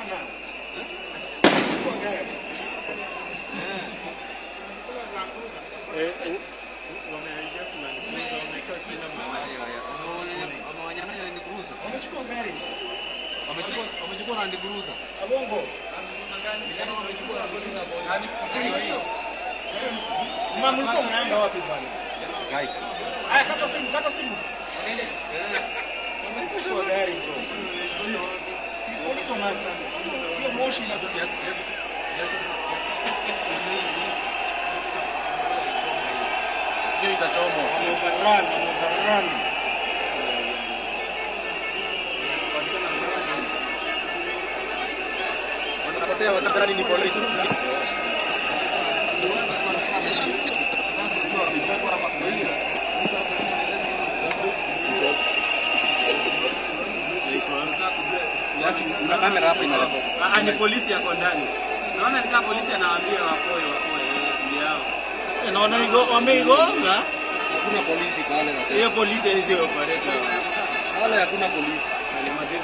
bwana. Kwa gari. Wameingia kuna nikuuza wamekaa kila mahali. Wamewanyana ni kuuza. Wamechukua gari. Wamechukua na ndikuuza. Abongo. Vijana wamechukua polisi hapo. Mama mlikuwa mnaenda wapi bwana? Gai. Haya kata simu. Wamechukua gari bro. Si polisi wanataka. Hiyo moshi inatokea. Hiyo itachomwa. Wamebarani. Wanapotea watabarani ni polisi. Kuna kamera hapa inaweka. Ni polisi yako ndani. Naona ni kama polisi anawaambia wapoe ndio yao. Naona wameigonga. Hakuna polisi pale. Hiyo polisi hizo operator. Wala hakuna polisi. Ni mazee.